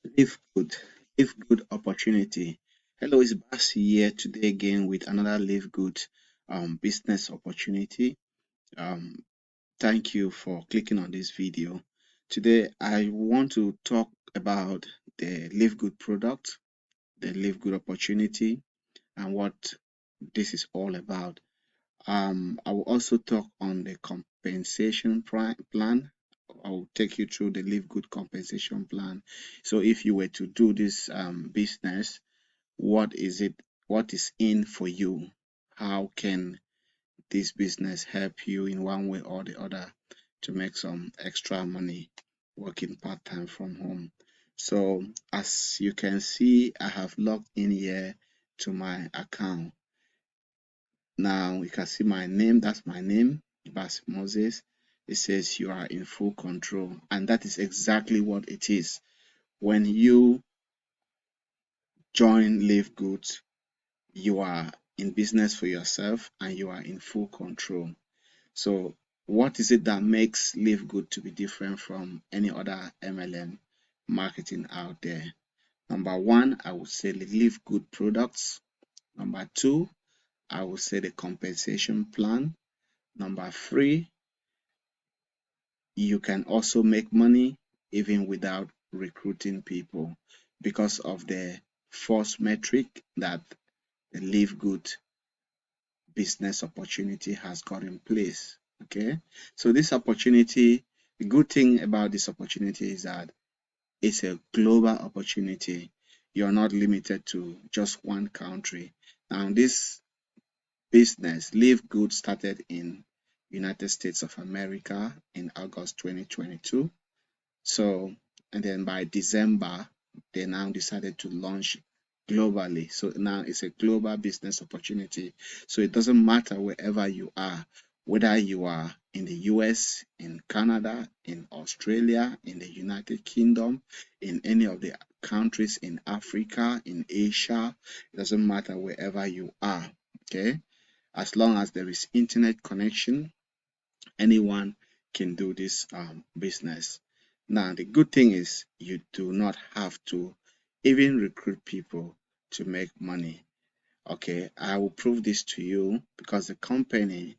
Live good, live good opportunity. Hello, it's Basi here today again with another live good business opportunity. Um, Thank you for clicking on this video. Today, I want to talk about the live good product, the live good opportunity, and what this is all about. I will also talk on the compensation plan. I will take you through the Live Good compensation plan. So if you were to do this business, what is it? What is in for you? How can this business help you in one way or the other to make some extra money working part-time from home? So as you can see, I have logged in here to my account. Now you can see my name, that's my name, Bas Moses. It says you are in full control, and that is exactly what it is. When you join Live Good, you are in business for yourself and you are in full control. So what is it that makes Live Good to be different from any other MLM marketing out there? Number one, I would say the Live Good products. Number two, I would say the compensation plan. Number three, you can also make money even without recruiting people because of the first metric that the Live Good business opportunity has got in place. Okay, so this opportunity, the good thing about this opportunity is that it's a global opportunity. You're not limited to just one country. Now, this business, Live Good, started in United States of America in August 2022. So, and then by December, they now decided to launch globally. So now it's a global business opportunity. So it doesn't matter wherever you are, whether you are in the US, in Canada, in Australia, in the United Kingdom, in any of the countries in Africa, in Asia, it doesn't matter wherever you are. Okay. As long as there is internet connection, anyone can do this business. Now, the good thing is you do not have to even recruit people to make money. Okay, I will prove this to you because the company,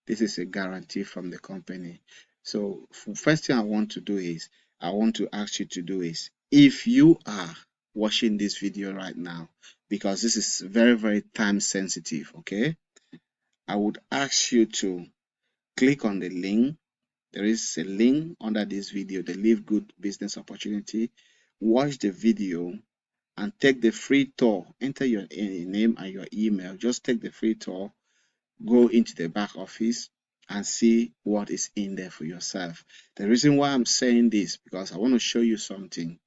this is a guarantee from the company. So, first thing I want to do is, I want to ask you to do is, if you are watching this video right now, because this is very, very time sensitive, okay, I would ask you to click on the link. There is a link under this video, the Live Good Business Opportunity. Watch the video and take the free tour. Enter your name and your email. Just take the free tour, go into the back office and see what is in there for yourself. The reason why I'm saying this, because I want to show you something.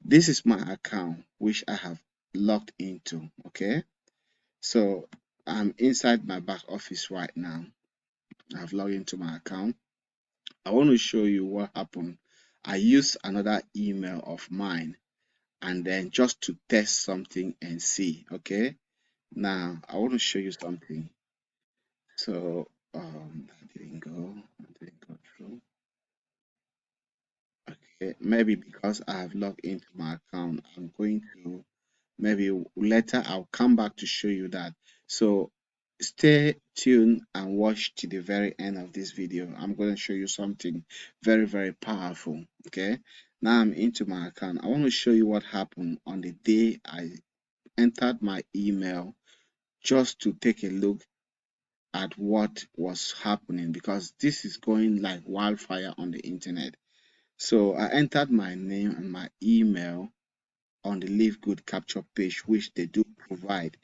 This is my account, which I have logged into, okay? So I'm inside my back office right now. I've logged into my account. I want to show you what happened. I used another email of mine and then just to test something and see. Okay. Now I want to show you something. So that didn't go. That didn't go through. Okay. Maybe because I have logged into my account, I'm going to maybe later I'll come back to show you that. So stay tuned and watch to the very end of this video. I'm going to show you something very, very powerful. Okay, now I'm into my account. I want to show you what happened on the day I entered my email just to take a look at what was happening, because this is going like wildfire on the internet. So I entered my name and my email on the Live Good capture page, which they do provide.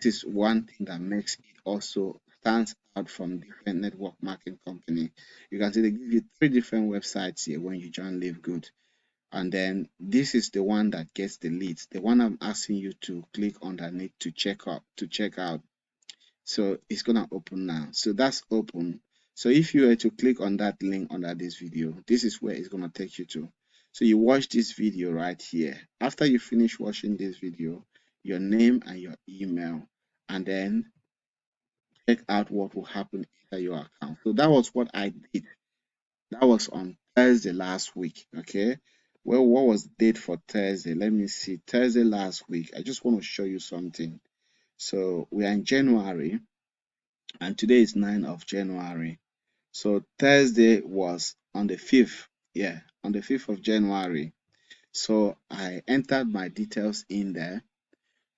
This is one thing that makes it also stands out from different network marketing company. You can see they give you three different websites here when you join Live Good. And then this is the one that gets the leads. The one I'm asking you to click underneath to check out. So it's gonna open now. So that's open. So if you were to click on that link under this video, this is where it's gonna take you to. So you watch this video right here. After you finish watching this video, your name and your email, and then check out what will happen inside your account. So that was what I did. That was on Thursday last week. Okay. Well, what was the date for Thursday? Let me see. Thursday last week. I just want to show you something. So we are in January, and today is 9th of January. So Thursday was on the 5th. Yeah, on the 5th of January. So I entered my details in there.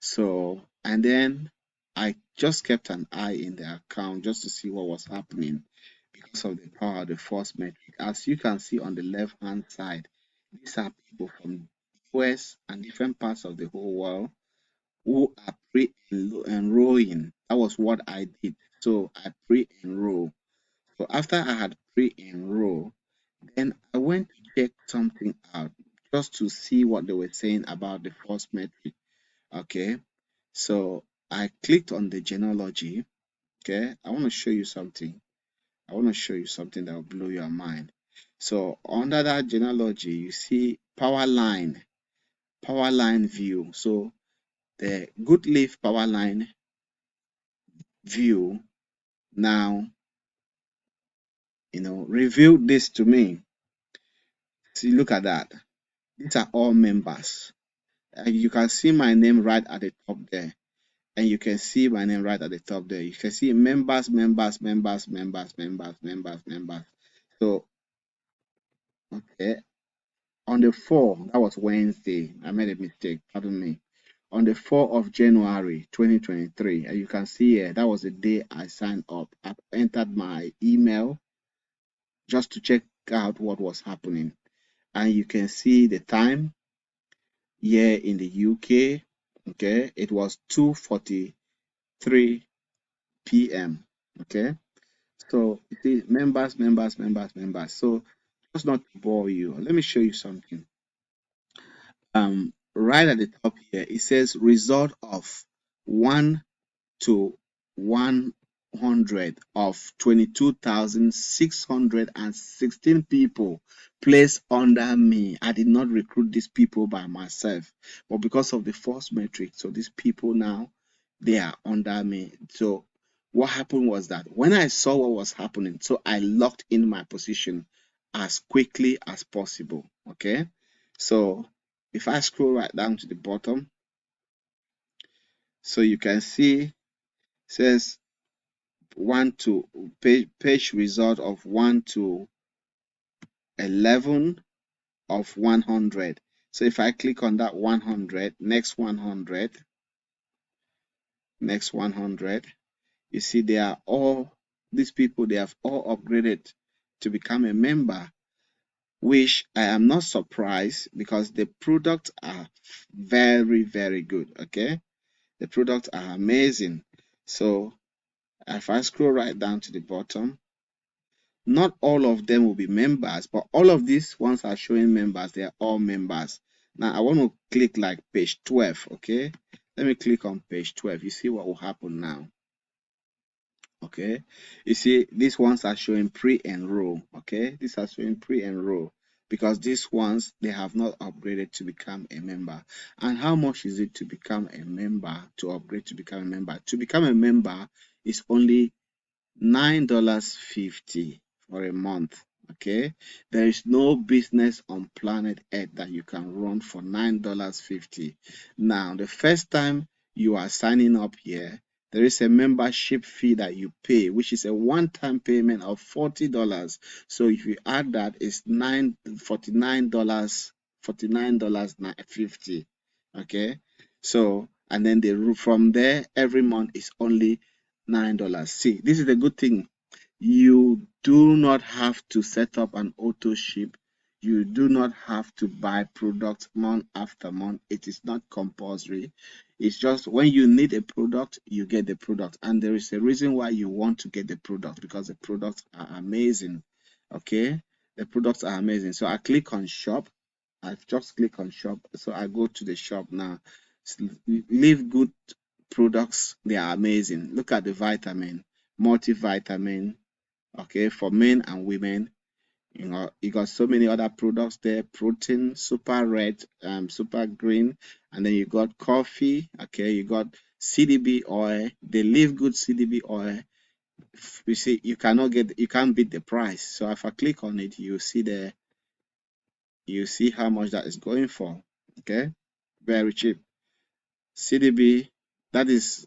So, and then I just kept an eye in the account just to see what was happening because of the power of the force metric. As you can see on the left hand side, these are people from US and different parts of the whole world who are pre-enrolling. That was what I did. So I pre-enroll. So after I had pre-enroll, then I went to check something out just to see what they were saying about the force metric. Okay. So I clicked on the genealogy. Okay. I want to show you something. I want to show you something that will blow your mind. So under that genealogy, you see power line view. So the good leaf power line view now, revealed this to me. See, look at that. These are all members. You can see my name right at the top there. And you can see my name right at the top there. You can see members, members, members, members, members, members, members. So, okay. On the 4th, that was Wednesday. I made a mistake, pardon me. On the 4th of January 2023, and you can see here, that was the day I signed up. I entered my email just to check out what was happening. And you can see the time here in the UK. Okay, it was 2:43 p.m. Okay, so you see members, members, members, members. So just not to bore you, let me show you something. Right at the top here, it says result of 1 to 100 of 22,616 people placed under me. I did not recruit these people by myself, but because of the force metric, so these people now, they are under me. So what happened was that when I saw what was happening, so I locked in my position as quickly as possible. Okay, so if I scroll right down to the bottom, so you can see says 1 to page result of 1 to 11 of 100. So if I click on that 100, next 100, next 100, you see they are all, these people, they have all upgraded to become a member, which I am not surprised because the products are very, very good. Okay, the products are amazing. So if I scroll right down to the bottom, not all of them will be members, but all of these ones are showing members. They are all members. Now I want to click like page 12. Okay, let me click on page 12. You see what will happen now. Okay, you see these ones are showing pre-enroll. Okay, these are showing pre-enroll because these ones, they have not upgraded to become a member. And how much is it to become a member, to upgrade to become a member? To become a member is only $9.50 for a month. Okay, there is no business on planet Earth that you can run for $9.50. Now, the first time you are signing up here, there is a membership fee that you pay, which is a one-time payment of $40. So if you add that, it's $49.50. Okay, so and then from there every month is only $9. See, this is the good thing. You do not have to set up an auto ship. You do not have to buy products month after month. It is not compulsory. It's just when you need a product, you get the product. And there is a reason why you want to get the product, because the products are amazing. Okay? The products are amazing. So I click on shop. I just click on shop. So I go to the shop now. Livegood products, they are amazing. Look at the vitamin, multivitamin, okay, for men and women. You got so many other products there: protein, super red, super green, and then you got coffee. Okay, you got CDB oil, the Livegood CDB oil. You see, you can't beat the price. So if I click on it, you see you see how much that is going for. Okay, very cheap. CDB, that is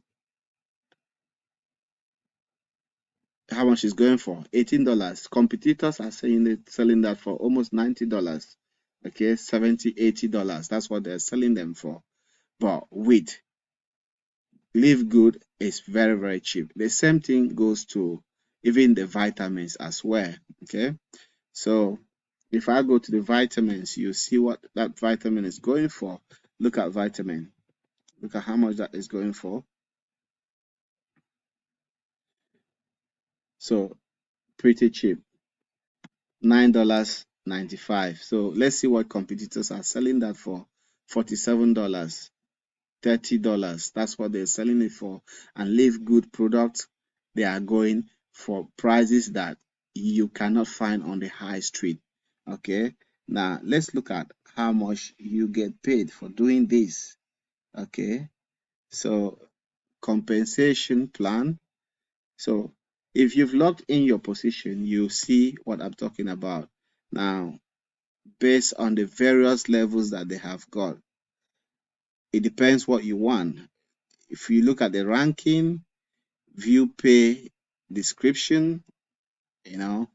how much is going for, $18. Competitors are selling that for almost $90. Okay, $70, $80. That's what they're selling them for. But with Livegood is very, very cheap. The same thing goes to even the vitamins as well. Okay, so if I go to the vitamins, you see what that vitamin is going for. Look at vitamin. Look at how much that is going for. So pretty cheap, $9.95. So let's see what competitors are selling that for. $47, $30. That's what they're selling it for. And Livegood products, they are going for prices that you cannot find on the high street. Okay, now let's look at how much you get paid for doing this. Okay, so compensation plan. So if you've locked in your position, you see what I'm talking about. Now, based on the various levels that they have got, it depends what you want. If you look at the ranking, view pay description, you know,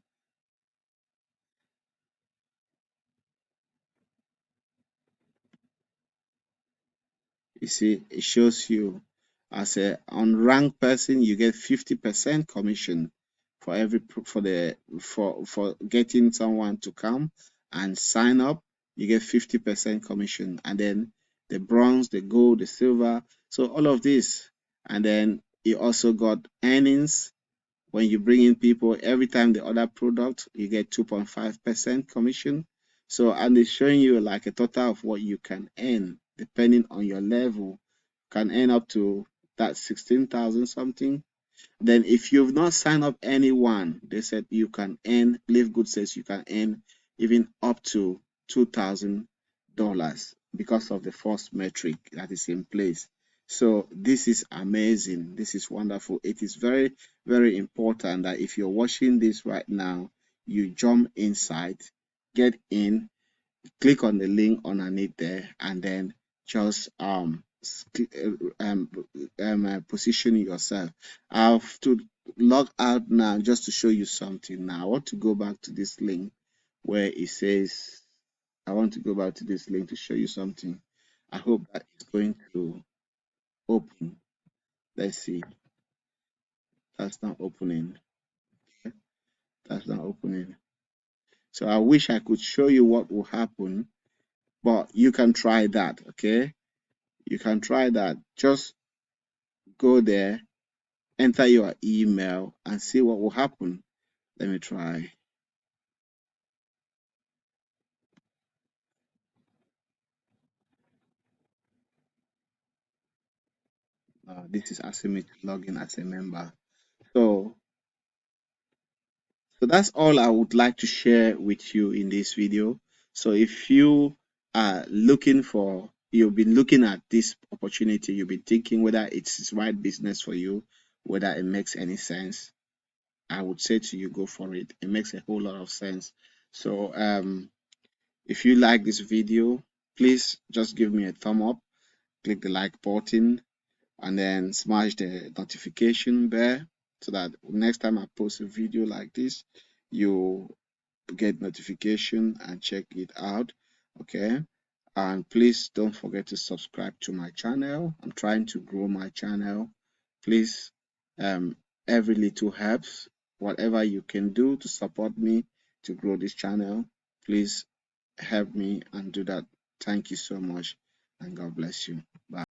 you see, it shows you as a unranked person, you get 50% commission for for getting someone to come and sign up. You get 50% commission, and then the bronze, the gold, the silver. So all of this, and then you also got earnings. When you bring in people, every time they order product, you get 2.5% commission. So, and it's showing you like a total of what you can earn depending on your level. Can earn up to that 16,000 something. Then if you've not signed up anyone, they said you can earn, Livegood says you can earn even up to $2,000 because of the first metric that is in place. So this is amazing. This is wonderful. It is very, very important that if you're watching this right now, you jump inside, get in, click on the link underneath there, and then just position yourself. I have to log out now just to show you something. Now I want to go back to this link where it says, I want to go back to this link to show you something. I hope that it's going to open. Let's see. That's not opening. That's not opening. So I wish I could show you what will happen, but you can try that. Okay, you can try that. Just go there, enter your email, and see what will happen. Let me try. This is asking me to log in as a member. So, so that's all I would like to share with you in this video. So if you are looking for, you've been looking at this opportunity, you've been thinking whether it's the right business for you, whether it makes any sense, I would say to you, go for it. It makes a whole lot of sense. So if you like this video, please just give me a thumb up, click the like button, and then smash the notification bell so that next time I post a video like this, you get notification and check it out. Okay, and please don't forget to subscribe to my channel. I'm trying to grow my channel. Please, um every little helps. Whatever you can do to support me to grow this channel, please help me and do that. Thank you so much, and God bless you. Bye.